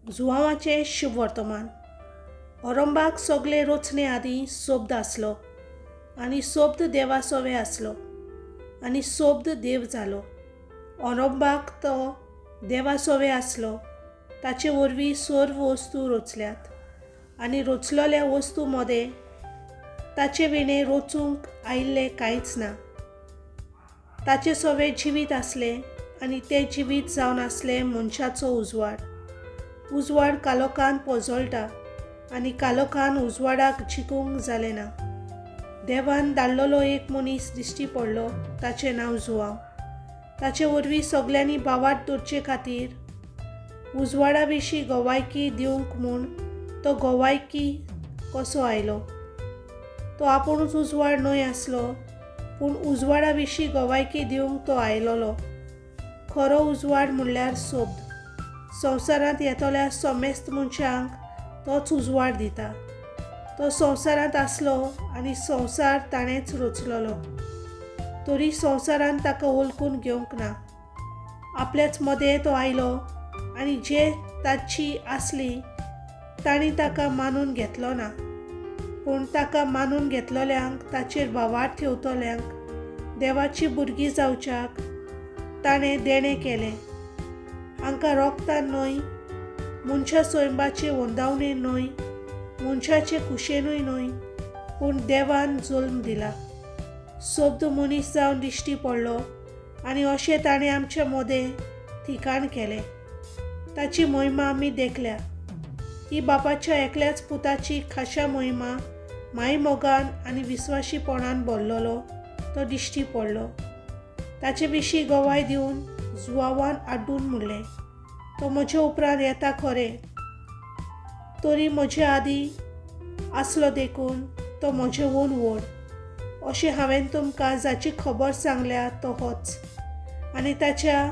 जुवांवाचें शुभ वर्तमान. औरंबाक सगळे रोचणे आदीं सोब्द आसलो आनी सोब्द देवासोवे आसलो आनी सोब्द देव जालो. औरंबाक तो देवासोवे आसलो, ताचे वरवीं सर्व वस्तू रोचल्यात आनी रोचलोल्या वस्तू मदें ताचे विणे रोचूंक आयिल्लें कांयच ना. ताचे सोवे जिवीत आसले आनी ते जिवीत जावन आसले मनशाचो उजवाड. उजवाड कालोखान पोजोळटा आनी कालोखान उजवाडाक जिखूंक जालें ना. देवान धाडलोलो एक मनीस दिश्टी पडलो, ताचें नांव जुवांव. ताचे वरवीं सगल्यांनी बावाट दवरचे खातीर उजवाडा विशीं गोवायकी दिवंक म्हूण तो गोवायकी कसो आयलो. तो आपुणूच उजवाड न्हय आसलो, पूण उजवाडा विशीं गोवायकी दिवंक तो आयलोलो. खरो उजवाड म्हणल्यार सोब्द. संवसारांत येतोल्या सोमेस्त मनशांक तोच उजवाड दिता. तो संवसारांत आसलो आनी संवसार ताणेंच रचलोलो, तरी संवसारान ताका वळखून घेवंक ना. आपल्याच मदें तो आयलो आनी जे ताची आसली तांणी ताका मानून घेतलो ना. पूण ताका मानून घेतलोल्यांक, ताचेर बावाट ठेवतोल्यांक देवाची भुरगीं जावच्याक ताणें देणें केलें. हांकां रोगतान न्हय, मनशा सोयंबाचे वंदावणेन न्हय, मनशाचे कुशेनूय न्हय, पूण देवान जल्म दिला. सोब्द मनीस जावन दिश्टी पडलो आनी अशें ताणें आमच्या मदें ठिकाण केलें. ताची महिमा आमी देखल्या. ही बापाच्या एकल्याच पुताची खाशा महिमा मायमोगान आनी विस्वाशीपणान भरलोलो तो दिश्टी पडलो. ताचे विशीं गोवाय दिवन जुवांवान आड्डून म्हणलें, तो म्हजे उपरांत येता खरें, तरी म्हजे आदीं आसलो देखून तो म्हजे वोन व्हड. अशें हांवें तुमकां जाची खबर सांगल्या तो होच. आनी ताच्या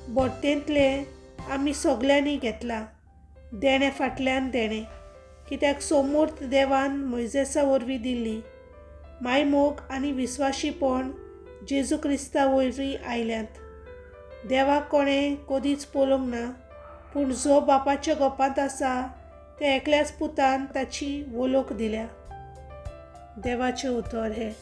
बडटेंतलें आमी सगल्यांनी घेतलां, देणे फाटल्यान देणे. कित्याक समूर्त देवान मोइजेसा वरवीं दिल्ली मायमोग आनी विस्वाशीपण जेजू क्रिस्ता वरवीं आयल्यांत. देवाक कोणें कदींच पळोवंक ना, पूण जो बापाच्या गोपांत आसा त्या एकल्याच पुतान ताची वळख दिल्या. देवाचें उतर हें.